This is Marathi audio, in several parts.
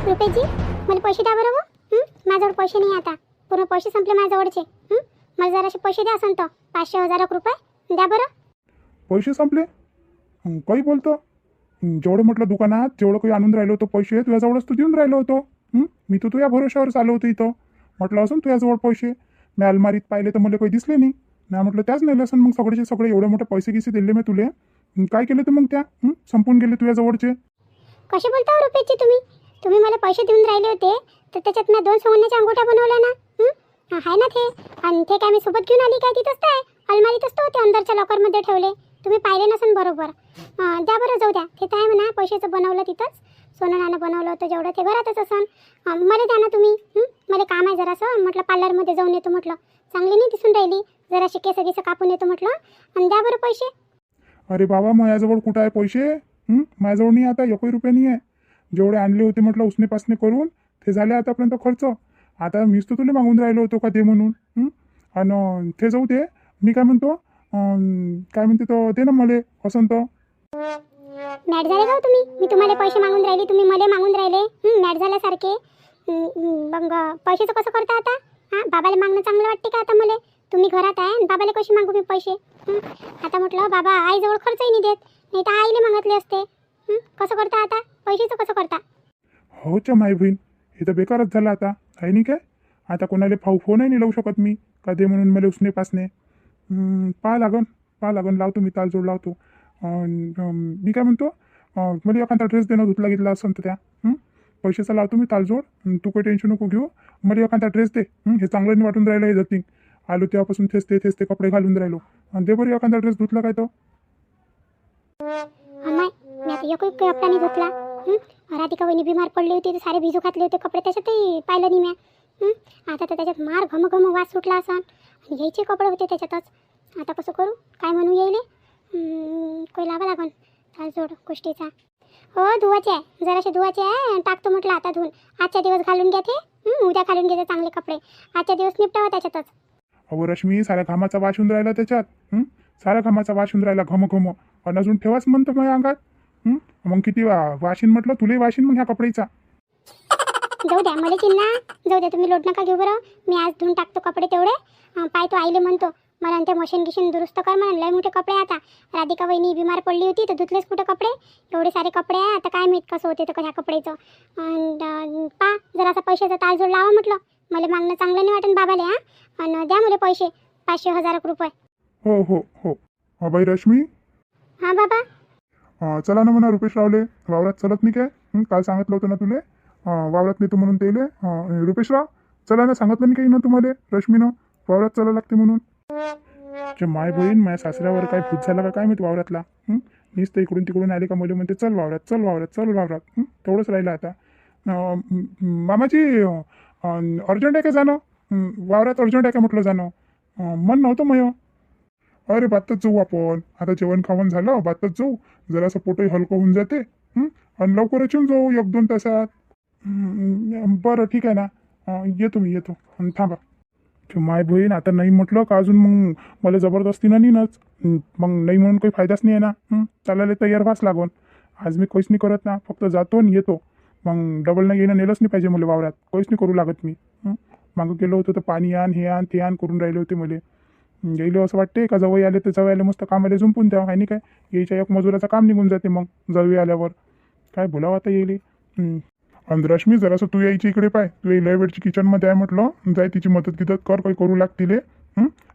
रुपेशजी मला पैसे द्या बरं. माझ्याजवळ पैसे नाही आता, पूर्ण पैसे संपले माझ्याजवळचे. मला जरासे पैसे द्या असं तर 500-1000 रुपये द्या बरं. पैसे संपले? काही बोलतो? जेवढं म्हटलं दुकानात जेवढं काही आणून राहिलो होतो पैसे तुझ्याजवळच तू देऊन राहिलो होतो. मी तर तुझ्या भरोशावर चालू होतो इथं. म्हटलं असून तुझ्याजवळ पैसे मी अलमारीत पाहिले तर मला काही दिसले नाही. नाही म्हटलं त्याच नाही असून मग सगळेचे सगळे एवढे मोठे पैसे गिसे दिले मी तुले. काय केलं तर मग त्या संपून गेले तुझ्याजवळचे. कसे बोलता हो रुपेशजी तुम्ही मला पैसे देऊन राहिले होते तर त्याच्यात मी 2 सोन्याच्या अंगोठ्या बनवल्या ना. आहे ना ते, आणि ते काय मी सोबत घेऊन आली काय? तिथंच आहे अलमारीतच तो ते अंदरच्या लॉकरमध्ये ठेवले. तुम्ही पाहिले नसन बरोबर. द्या बरं, जाऊ द्या. ते काय म्हणा पैशाचं बनवलं तिथंच, सोनं नाणं बनवलं होतं जेवढं ते घरातच असन. मला द्या ना तुम्ही. मला काम आहे जरासं, म्हटलं पार्लरमध्ये जाऊन येतो, म्हटलं चांगली नाही दिसून राहिली, जराशी केस कापून येतो म्हटलं, आणि द्या बरं पैसे. अरे बाबा माझ्याजवळ कुठं आहे पैसे? माझ्याजवळ नाही आता 1 रुपया नाही आहे. जेवढे आणले होते म्हटलं उसने पासने करून ते झाले आतापर्यंत खर्च. आता मीच तर तुला मागून राहिलो होतो का ते म्हणून. आणि ते जाऊ दे. मी काय म्हणतो, काय म्हणते तो ते ना मला असं तर. मॅट झाले का हो तुम्ही? मी तुम्हाला पैसे मागून राहिली, तुम्ही मला मागून राहिले. मॅट झाल्यासारखे. मग पैशाचं कसं करता आता? बाबाला मागणं चांगलं वाटते का आता मला? तुम्ही घरात आहे आणि बाबाला कशी मागू मी पैसे? आता म्हटलं बाबा आईजवळ खर्चही नाही देत, नाही तर आईले मागितले असते. कसं करता आता? पैशाचं कसं करता? हो च्या माय बहीण, हे तर बेकारच झालं आता, आहे नाही काय? आता कोणाला फोनही नाही लावू शकत मी का ते म्हणून मला उसने पासने. पाहा लागन लावतो मी, तालजोड लावतो. मी काय म्हणतो, मला एखादा ड्रेस देणं धुतला घेतला असं तर त्या पैशाचा लावतो मी तालजोड. तू काही टेन्शन नको घेऊ, मला एखादा ड्रेस दे. हे चांगलं नाही वाटून राहिलं हे जतिंग. आलो तेव्हापासून तेच ते कपडे घालून राहिलो, आणि दे बरं एखादा ड्रेस धुतला काय तो. मी आता एक कपडा नाही धुतला. राधिका वहिनी बिमार पडली होती तर सारे भिजू घातले होते कपडे, त्याच्यातही पाहिलं नाही मी. आता तर त्याच्यात मार घम वास सुटला असन, आणि यायचे कपडे होते त्याच्यातच. आता कसं करू? काय म्हणू येईल? कोई लावा लागन तालजोड गोष्टीचा. हो धुवाचे आहे, जरासे धुवाचे आहे, टाकतो म्हटलं आता धुवून. आजच्या दिवस घालून घ्या ते, उद्या घालून घ्यायचे चांगले कपडे. आजच्या दिवस निपटावा त्याच्यातच. अहो रश्मी, साऱ्या घामाचा वास होऊन राहिला त्याच्यात. साऱ्या घामाचा वास होऊन राहिला घम. आणि अजून ठेवाच म्हणतो माझ्या अंगात. मग किती वाशीन म्हटलं, तुले वाशीन मग ह्या कपड्याचा. जाऊ द्या मला चिन्हा, जाऊ द्या, तुम्ही लोट नका घेऊ बरं. मी आज धुवून टाकतो कपडे तेवढे. पाय तो आईले म्हणतो मला ते मशीन गिशीन दुरुस्त कर म्हणून. लय मोठे कपडे आता. राधिका वहिनी बिमार पडली होती तर धुतलेच कुठे कपडे, एवढे सारे कपडे आहे. आता काय माहीत कसं होते तर ह्या कपड्याचं. पा जरासा पैशाचा तालजोड लावा म्हटलं. मला मागणं चांगलं नाही वाटत बाबाले. आणि द्या मला पैसे 500-1000 रुपये. हो बाई रश्मी. हां बाबा. चला ना म्हणा रुपेश रावले वावरात चलत नाही काय? काल सांगितलं होतं ना तुले वावरात नेतो म्हणून तेले. रुपेशराव चला ना, सांगितलं नाही काही ना तुम्हाला रश्मीनं वावरात चला लागते म्हणून. माय बहीण माझ्या सासऱ्यावर काय भूत झाला का काय माहिती वावरातला. मीच तर इकडून तिकडून आले का मुले म्हणते चल वावरात. तेवढंच राहिलं आता. मामाची अर्जंट आहे का जाणं? वावरात अर्जंट आहे का म्हटलं जाणं? मन नव्हतं मग. अरे बातच जाऊ आपण, आता जेवण खावण झालं बातच जाऊ, जरासं पोटही हलकं होऊन जाते. आणि लवकरच येऊन जाऊ 1-2 तासात. बरं ठीक आहे ना, येतो मी आणि थांबा. माय बहीण आता नाही म्हटलं का अजून मग मला जबरदस्तीनं नेणंच. मग नाही म्हणून काही फायदाच नाही आहे ना. चालायला तयार व्हाच लागून. आज मी काहीच नाही करत ना, फक्त जातो आणि येतो. मग डबल नाही येणं नेलंच नाही पाहिजे मला वावरात, काहीच नाही करू लागत मी. मागं गेलो होतो तर पाणी आण हे आण ते आण करून राहिले होते मला. गेलो असं वाटते का जवळ आले तर जवळ आले मस्त कामाला झुंपून द्यावं, आहे नाही काय? यायच्या एक मजुराचं काम निघून जाते मग जवळ आल्यावर. काय बोलावं आता येईल. आणि रश्मी जरासं तू यायची इकडे पाय, तू लय वेळची किचनमध्ये आहे म्हटलं, जाय तिची मदत कर, काही करू लागतील.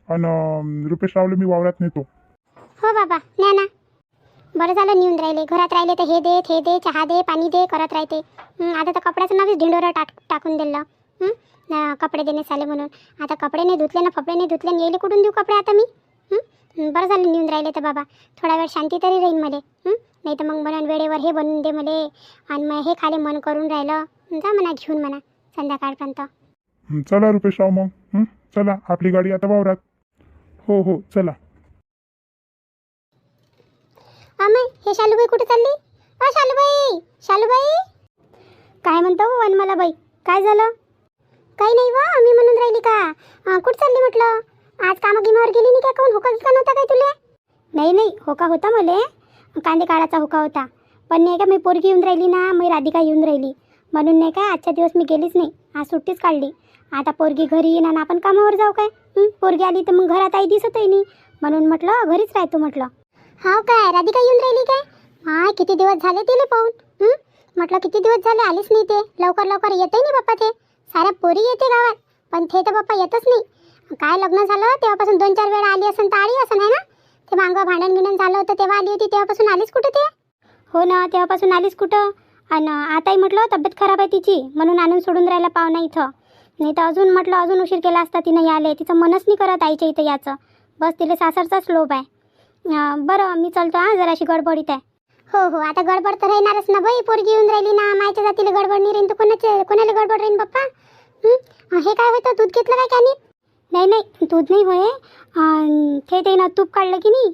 आणि रुपेश रावले मी वावरात नेतो. हो बाबा न्या ना. बरं झालं नेऊन राहिले, घरात राहिले तर हे दे चहा दे पाणी दे करत राहते. आता तर कपड्याचं नवीच ढिंडोरं टाकून दिलं. कपडे देण्यास आले म्हणून. आता कपडे नाही धुतले ना कपडे नाही धुतले, यायले कुठून देऊ कपडे आता मी? बरं झालं नेऊन राहिले तर बाबा, थोडा वेळ शांती तरी राहील मला. नाही तर मग म्हणून वेळेवर हे बनवून दे मले, आणि मग हे खाली मन करून राहिलं. जा म्हणा घेऊन म्हणा संध्याकाळपर्यंत. चला रुपेशराव मग चला, आपली गाडी आता वावरात. हो चला. अमय हे शालूबाई कुठे चालली? शालूबाई काय म्हणतो वनमाला बाई? काय झालं? काही नाही वा, मी म्हणून राहिली का कुठं चालली म्हटलं? आज कामागिमावर गेली नाही का? कोण होका नव्हता काय तुले? नाही होका होता मले, कांदे काढायचा होका होता. पण नाही का मी पोरगी येऊन राहिली ना, मी राधिका येऊन राहिली. म्हणून नाही का आजच्या दिवस मी गेलीच नाही, आज सुट्टीच काढली. आता पोरगी घरी येईन आणि आपण कामावर जाऊ काय. पोरगी आली तर मग घरात आई दिसतही नाही, म्हणून म्हटलं घरीच राहतो म्हटलं. हाव काय, राधिका येऊन राहिली काय? हाय, किती दिवस झाले तिले पाहून. म्हटलं किती दिवस झाले आलीच नाही ते. लवकर लवकर येतही नाही बाप्पा ते. साऱ्या पोरी येते गावात, पण ते तर बाप्पा येतच नाही. काय लग्न झालं तेव्हापासून 2-4 वेळा आली असन तर आली असं, आहे ना? ते मागं भांडण गिणन झालं होतं तेव्हा आली होती, तेव्हापासून आलीच कुठं ते? हो ना, तेव्हापासून आलीच कुठं. आणि आताही म्हटलं तब्येत खराब आहे तिची, म्हणून आणून सोडून राहिला पाहुणा इथं. नाही तर अजून म्हटलं अजून उशीर केला असता तिनं याले. तिचं मनच नाही करत आईच्या इथं याचं. बस तिला सासरचाच लोभ आहे. बरं मी चलतो हां, जराशी गडबडीत आहे. हो हो, आता गडबड तर राहणारच ना बाई. पोरगी येऊन राहिली ना, मायच्या जातीला गडबड नाही राहीन तर कोणाला गडबड राहीन बाप्पा. हे काय होतं, दूध घेतलं काय त्याने? नाही नाही, दूध नाही होय. ते ना तूप काढलं की नाही,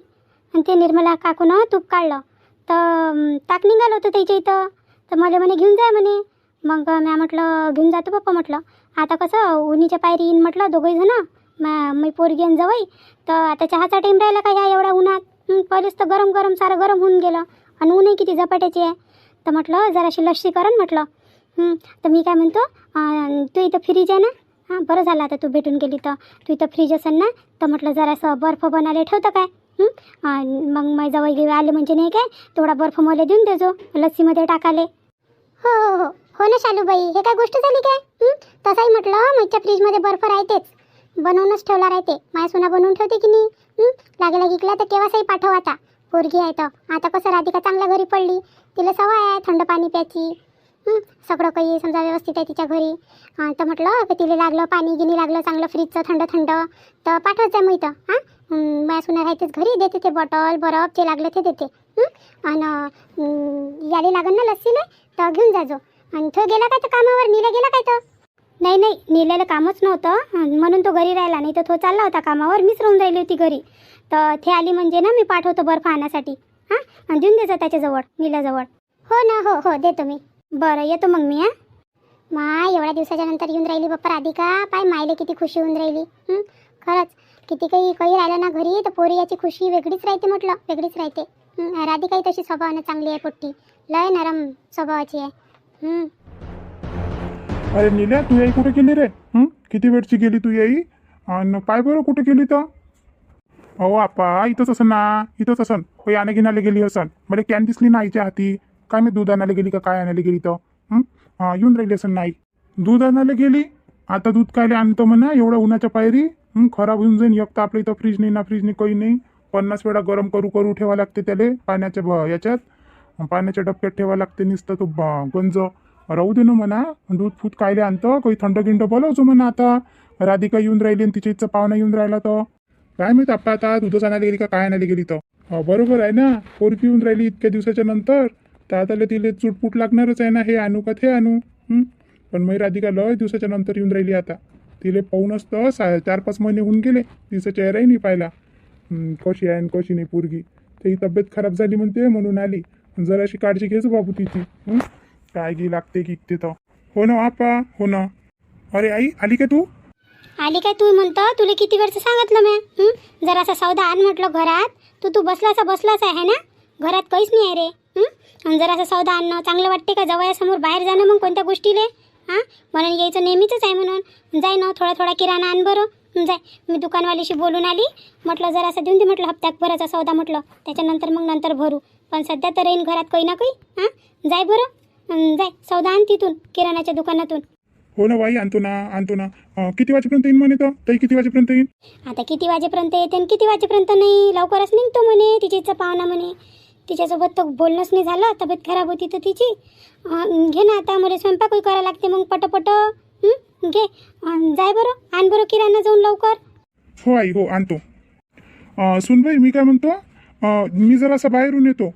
आणि ते निर्मला काकूनं तूप काढलं तर ताक निघालं होतं त्याच्या इथं. तर मला म्हणे घेऊन जाय म्हणे. मग मी म्हटलं घेऊन जातो पप्पा म्हटलं. आता कसं उन्हीच्या पायरी येईन म्हटलं दोघंही जणं, मी पोरगी आणि जावई. तर आता चहाचा टाईम राहिला का ह्या एवढ्या उन्हात. पहिलेच तर गरम गरम सारं गरम होऊन गेलं, आणि ऊनही किती झपाट्याची आहे. तर म्हटलं जराशी लस्सी करण म्हटलं. तर मी काय म्हणतो, तू इथं फ्रीज आहे ना? हां, बरं झालं आता तू भेटून गेली तर. तू इथं फ्रीज असेल ना, तर म्हटलं जरासं बर्फ बनायला ठेवतं काय. मग माझ्या जवळ घेऊन आले म्हणजे नाही काय, थोडा बर्फ मला देऊन देजो लस्सीमध्ये टाकाले. हो हो हो हो ना शालूबाई, हे काय गोष्ट झाली काय? तसंही म्हटलं माझ्या फ्रीजमध्ये बर्फ राहतेच, बनवूनच ठेवला राहते. माझ्या सुना बनवून ठेवते की नाही. लागेला गिकला तर केव्हाही पाठव. आता पोरगी आहे तर आता कसं राधिका चांगल्या घरी पडली, तिला सवय आहे थंड पाणी प्यायची. सगळं काही समजा व्यवस्थित आहे तिच्या घरी. तर म्हटलं की तिला लागलं पाणी गिनी लागलं चांगलं फ्रीजचं थंड थंड तर पाठवत जा मग इथं. माझ्या सुना राहतेच घरी, देते ते बॉटल बरफ जे लागलं ते देते. आणि याली लागन ना लस्सीले तर घेऊन जाजो. आणि तो गेला काय तर कामावर, नीला गेला काय तर? नाही नाही, नीलेलं कामच नव्हतं, म्हणून तो घरी राहिला. नाही तर तो चालला होता कामावर, मीच राहून राहिली होती घरी. तर ते आली म्हणजे ना मी पाठवतो बर्फ आणण्यासाठी. आणि देऊन द्यायचं त्याच्याजवळ, नीलाजवळ. हो ना, हो हो देतो मी. बरं येतो मग मी. माय एवढ्या दिवसाच्या नंतर येऊन राहिली बाप्पा राधिका. पाय मायले किती खुशी होऊन राहिली. खरंच किती काही राहिलं ना घरी तर पोरी याची खुशी वेगळीच राहते म्हटलं, वेगळीच राहते. राधिकाही तशी स्वभावानं चांगली आहे, पोट्टी लय नरम स्वभावाची आहे. अरे नील्या, तू आई कुठे गेली रे? किती वेळची गेली तू आई? आणि पाय बरं कुठे गेली तर? अहो आपा, इथंच असन ना, इथंच असन. होय, आणे घेण्याला गेली असन. मला कॅन दिसली ना आईच्या हाती. काय मी दूध आणायला गेली का काय आणायला गेली तर? येऊन राहिली असन नाही. दूध आणायला गेली, आता दूध कायले आणतो म्हणा एवढ्या उन्हाच्या पायरी. खराब होऊन जाईन. एक तर आपल्या इथं फ्रीज नाही ना, फ्रीज नाही काही नाही. 50 वेळा गरम करू ठेवा लागते त्याले पाण्याच्या याच्यात, पाण्याच्या डबक्यात ठेवा लागते. नुसतं तो गंज राहू दे ना म्हणा. दूध फूट कायले आणतं, काही थंड गिंड बोलवतो म्हणा. आता राधिका येऊन राहिली आणि तिच्या इथचा पाहुणा येऊन राहिला तर काय माहित आपा आता दूधच आणायला गेली का काय आणायला गेली तर. बरोबर आहे ना, पोरगी येऊन राहिली इतक्या दिवसाच्या नंतर, तर आता तिला चुटपुट लागणारच आहे ना, हे आणू का ते आणू. पण मग राधिका लय दिवसाच्या नंतर येऊन राहिली. आता तिले पाहूनच तर 4-5 महिने होऊन गेले, तिचा चेहराही नाही पाहिला. कशी आहे आणि कशी नाही पोरगी. त्याची तब्येत खराब झाली म्हणते म्हणून आली. जराशी काळजी घ्यायचं बाबू तिची. काय गी लागते की ते तर. हो ना आपा, हो ना. अरे आई आली का तू? आली काय तू म्हणतो? तुला किती वेळचं सांगितलं मी. जरासा सौदा आण म्हटलं घरात. तू बसलाच आहे ना, घरात काहीच नाही आहे रे. आणि जरासा सौदा आणणं चांगलं वाटते का? जवळसमोर बाहेर जाणं मग कोणत्या गोष्टीले. म्हणून यायचं नेहमीच आहे म्हणून. जाय ना, थोडा किराणा आण बरं. जाय, मी दुकानवालीशी बोलून आली. म्हटलं जरासा देऊन दे म्हटलं हप्त्यात भराचा सौदा म्हटलं, त्याच्यानंतर मग नंतर भरू. पण सध्या तर राहीन घरात काही ना काही. जाय बरं, जाय सौदा आण तिथून किराणाच्या दुकानातून. हो ना बाई, आणतो ना. किती वाजेपर्यंत येईन म्हणे तर? ताई किती वाजेपर्यंत येईन? आता किती वाजेपर्यंत येते आणि किती वाजेपर्यंत नाही, लवकरच निघतो म्हणे. तिच्या इथचा पाहुणा म्हणे. तिच्यासोबत तर बोलणंच नाही झालं, तब्येत खराब होती तर तिची. घे ना, आता मला स्वयंपाकही करायला लागते मग पटपट. घे, जाय बरं, आण बरं किराणा जाऊन लवकर. हो आई, हो आणतो. सुनबाई मी काय म्हणतो, मी जरासा बाहेरून येतो.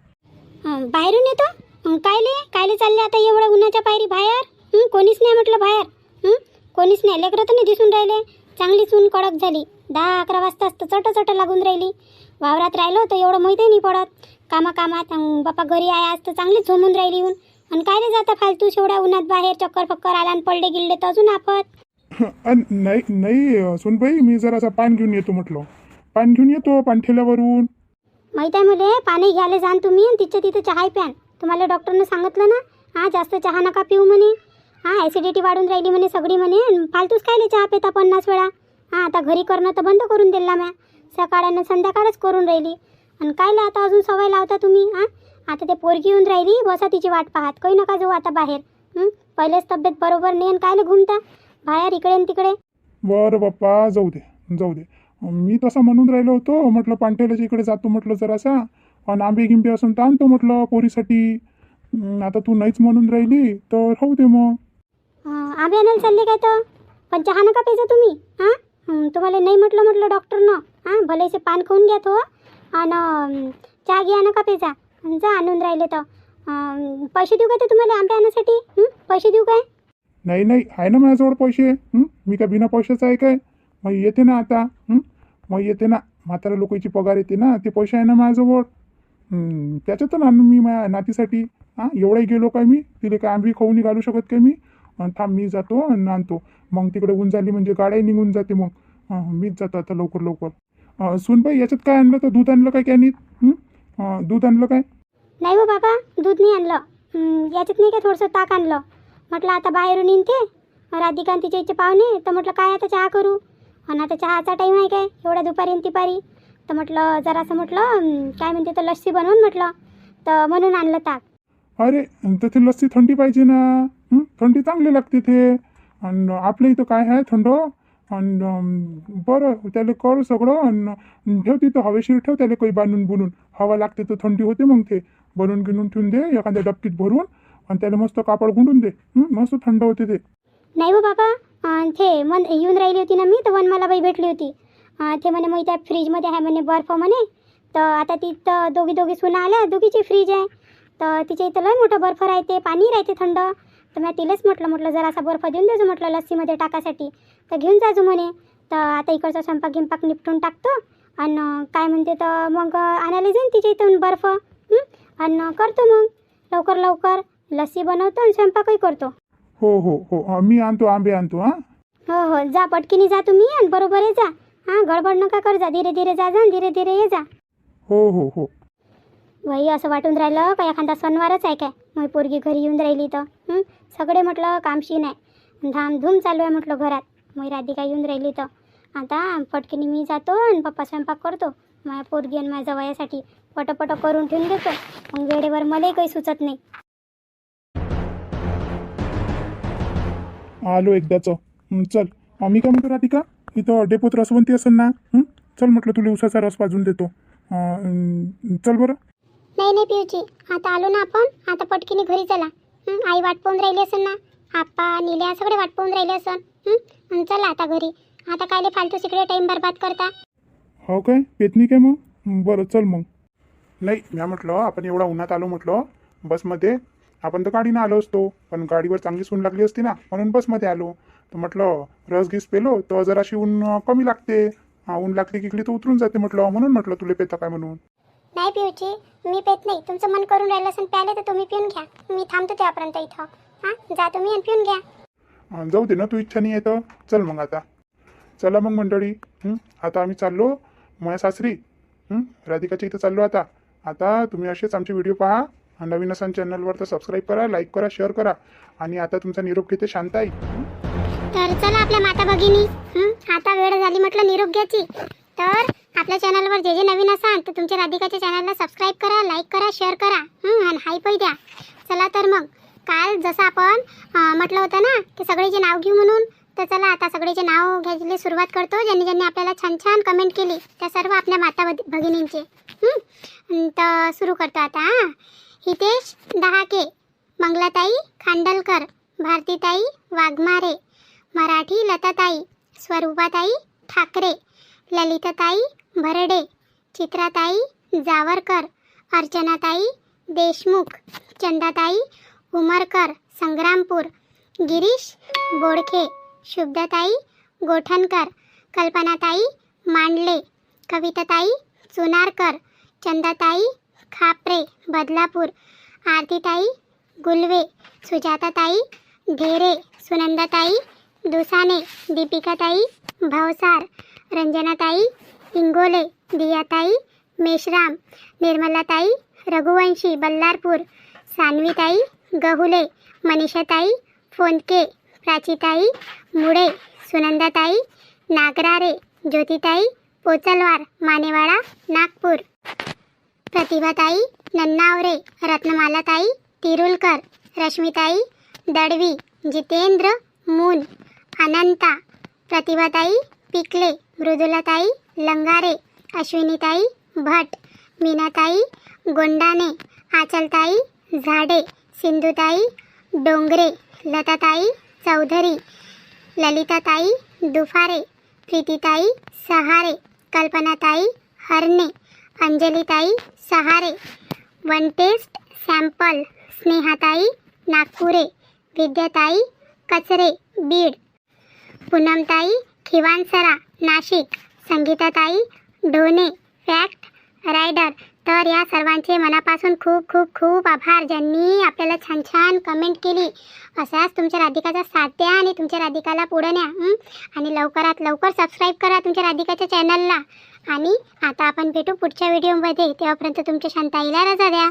बाहेरून येतो? कायले चालले आता एवढ्या उन्हाच्या पायरी बाहेर? कोणीच नाही म्हटलं बाहेर. कोणीच नाही, लेकरं तर नाही दिसून राहिले. चांगलीच ऊन कडक झाली. 10-11 वाजताच तर चट लागून राहिली. वावरात राहिलो होतं एवढं माहिती नाही पडत. कामात बापा घरी आहे आज तर चांगलीच झोमून राहिली ऊन. आणि कायले जाता फालतू एवढ्या उन्हात बाहेर, चक्कर आला आणि पडले गिल्ले तर अजून आपत. नाही सुनबाई, मी जरासा पान घेऊन येतो म्हटलं. पान घेऊन येतो पानठेल्यावरून. माहीत आहे मला, पाणी घ्यायला जाण तुम्ही आणि तिच्या तिथं चहा प्यान. तुम्हाला डॉक्टरनं सांगितलं ना, हां जास्त चहा नका पिऊ म्हणे. हां ॲसिडिटी वाढून राहिली म्हणे सगळी म्हणे. फालतूच खायले चहा पिता 50 वेळा. हां आता घरी करणं तर बंद करून दिला म्या. सकाळनं संध्याकाळच करून राहिली. आणि कायले आता अजून सवय लावता तुम्ही. हां आता ते पोरगी येऊन राहिली, बसा तिची वाट पाहत. काही नका जाऊ आता बाहेर. पहिलेच तब्येत बरोबर नाही आणि कायले घुमता बाहेर इकडे आणि तिकडे. बरं बाप्पा, जाऊ दे जाऊ दे. मी तसं म्हणून राहिलो होतो, म्हटलं पांटेल्याच्या इकडे जातो म्हटलं जरासा, आणि आंबे गिंबे असून तर आणतो म्हटलं पोरीसाठी. आता तू नाहीच म्हणून राहिली तर राहू दे मग. आंबे आणायला चालले काय तर? पण चहा नका प्यायचा तुम्ही. हां तुम्हाला नाही म्हटलं डॉक्टरनं. हां भलेसे पान खाऊन घ्या तो, आणि चहा घ्या नका प्यायचा. जा आणून राहिले तर पैसे देऊ काय तर तुम्हाला आंबे आणण्यासाठी? पैसे देऊ काय? नाही नाही, आहे ना माझ्याजवळ पैसे. मी काय बिना पैशाचा आहे काय? मग येते ना आता. मग येते ना, म्हाताऱ्या लोकांची पगार येते ना, ते पैसे आहे ना माझ्याजवळ. त्याच्यातून आणू मी माझ्या नातीसाठी. एवढाही गेलो काय मी? तिला काय आंबी खाऊ नाही घालू शकत काय मी? थांब मी जातो आणि आणतो. मग तिकडे ऊन झाली म्हणजे गाड्याही निघून जाते. मग मीच जातो आता लवकर लवकर. सुनबाई, याच्यात काय आणलं? तर दूध आणलं काय कॅनीत? दूध आणलं काय? नाही हो बाबा, दूध नाही आणलं. याच्यात नाही काय थोडंसं ताक आणलं. म्हटलं आता बाहेरून येईन ते राधिका आणि तिच्या इथे पाहुणे, तर म्हटलं काय आता चहा करू. आणि आता चहाचा टाईम आहे काय एवढ्या दुपारी आणि तिपारी. तर म्हटलं जरासं म्हटलं काय म्हणते तर लस्सी बनवून म्हटलं, तर म्हणून आणलं ताक. अरे तर ते लस्सी थंडी पाहिजे ना. थंडी चांगली लागते ते. आणि आपल्या इथं काय आहे थंड. आणि बरं त्याला कर सगळं, आणि ठेव तिथं हवेशीर ठेव त्याला काही बांधून बुनून. हवा लागते तर थंडी होते. मग ते बनवून गिनून ठेवून दे एखाद्या डबकीत भरून, आणि त्याला मस्त कापड गुंडून दे. मस्त थंड होते ते. नाही हो बाबा, ते येऊन राहिली होती ना मी, तर मला बाई भेटली होती. ते म्हणे मग त्या फ्रीजमध्ये आहे म्हणे बर्फ म्हणे. तर आता तिथं दोघी सुना आल्या, दोघीची फ्रीज आहे. तर तिच्या इथं लय मोठं बर्फ राहते, पाणी राहते थंड. तर मी तिलाच म्हटलं जरासा बर्फ देऊन देजो म्हटलं लस्सीमध्ये टाकासाठी. तर घेऊन जाजो म्हणे. तर आता इकडचा स्वयंपाक गिंपाक निपटून टाकतो, आणि काय म्हणते तर मग आणायला जाईन तिच्या इथून बर्फ. आणि करतो मग लवकर लवकर लस्सी बनवतो आणि स्वयंपाकही करतो. हो हो हो, मी आणतो आंबे आणतो. हो हो, जा पटकीनी जा तुम्ही, आणि बरोबर ये जा. गडबड नका कर जा, धीरे धीरे जा आणि धीरे धीरे ये जा. हो हो हो. बाई असं वाटून राहिलं का एखादा सणवारच आहे काय मग पोरगी घरी येऊन राहिली तर. सगळे म्हटलं कामशीन आहे, धामधूम चालू आहे म्हटलं घरात. मग राधिका येऊन राहिली तर आता पटकीनी मी जातो आणि पप्पा स्वयंपाक करतो माझ्या पोरगी आणि माझ्या जवयासाठी. पटपट करून ठेवून देतो, मग वेळेवर मलाही काही सुचत नाही. आलो एकदाच. चल, मी काय म्हणतो राधिका, इथं डेपोत रसवंती असेल ना. चल म्हटलं तुला उसाचा रस पाजून देतो. चल बरं. नाही नाही पिऊची, आता आलो ना आपण, आता पटकीने घरी चला. आई वाट पाहून राहिली असेल ना, आप्पा निल्या सगळे वाट पाहून राहिले असेल. चला आता घरी. आता कायले फालतू तिकडे टाईम बरबाद करता. हो काय पेतनी काय मग? बरं चल मग. नाही मी म्हटलं आपण एवढा उन्हात आलो म्हटलं बसमध्ये. आपण तर गाडीनं आलो असतो, पण गाडीवर चांगली सून लागली असती ना, म्हणून बसमध्ये आलो. तर म्हटलं रस गीस पेलो तर जराशी ऊन कमी लागते. ऊन लागली की इकडे तर उतरून जाते म्हटलं, म्हणून म्हटलं तुला पेता काय म्हणून. नाही पिऊची, मी पेत नाही. तुमचं मन करून राहिलं असेल प्याले तर तुम्ही पिऊन घ्या. मी थांबतो त्यापर्यंत इथं. जा तुम्ही आणि पिऊन घ्या. जाऊ दे ना, तू इच्छा नाही येतं. चल मग आता. चला मग मंडळी, आता आम्ही चाललो माझ्या सासरी. राधिकाच्या इथं चाललो आता. आता तुम्ही असेच आमचे व्हिडिओ पहा. नवीन असाल चॅनलवर तर सबस्क्राईब करा, लाईक करा, शेअर करा. आणि आता तुमचा निरोप घेते शांताई. तर चला आपल्या माता भगिनी, आता वेळ झाली म्हटलं निरोप घ्यायची. तर आपल्या चॅनलवर जे नवीन असाल तर तुमच्या राधिकाच्या चॅनलला सबस्क्राईब करा, लाईक करा, शेअर करा, आणि हाय पै द्या. चला तर मग काल जसं आपण म्हटलं होतं ना की सगळेचे नाव घेऊ म्हणून, तर चला आता सगळेचे नाव घ्यायला सुरुवात करतो. ज्यांनी आपल्याला छान छान कमेंट केली त्या सर्व आपल्या माता भगिनींचे. तर सुरू करतो आता. हितेश दहाके, मंगलाताई खांडलकर, भारतीताई वाघमारे, मराठी लताताई, स्वरूपाताई ठाकरे, ललिताताई भरडे, चित्राताई जावरकर, अर्चनाताई देशमुख, चंदाताई उमरकर संग्रामपूर, गिरीश बोडखे, शुभदाताई गोठणकर, कल्पनाताई मांडले, कविताताई चुनारकर, चंदाताई खापरे बदलापूर, आरतीताई गुलवे, सुजाताताई ढेरे, सुनंदाताई दुसाने, दीपिकाताई भावसार, रंजनाताई इंगोले, दियाताई मेश्राम, निर्मलाताई रघुवंशी बल्लारपूर, सान्वीताई गहुले, मनीषाताई फोनके, प्राचीताई मुळे, सुनंदाताई नागरारे, ज्योतिताई पोचलवार, मानेवाडा, नागपूर, प्रतिभाताई नन्नावरे, रत्नमालाताई तिरुलकर, रश्मिताई दडवी, जितेंद्र मून, अनंता, प्रतिभाताई पिकले, मृदुलाताई लंगारे, अश्विनीताई भट, मीनाताई गोंडाने, आचलताई झाडे, सिंधुताई डोंगरे, लताताई चौधरी, ललिताताई दुफारे, प्रीतीताई सहारे, कल्पनाताई हरणे, अंजलीताई सहारे, वन टेस्ट सॅम्पल, स्नेहाताई नागपुरे, विद्याताई कचरे बीड, पूनमताई खिवानसरा नाशिक, संगीताताई ढोणे फॅक्ट रायडर. तर या सर्वांचे मनापासून खूप खूप खूप आभार, ज्यांनी आपल्याला छान छान कमेंट केली. असाच तुमच्या राधिकाचा साथ द्या आणि तुमच्या राधिकाला पुढे न्या. आणि लवकरात लवकर सबस्क्राईब करा तुमच्या राधिकाच्या चॅनलला. आणि आता आपण भेटू पुढच्या व्हिडिओमध्ये. तेव्हापर्यंत तुमच्या शांताईला रजा द्या.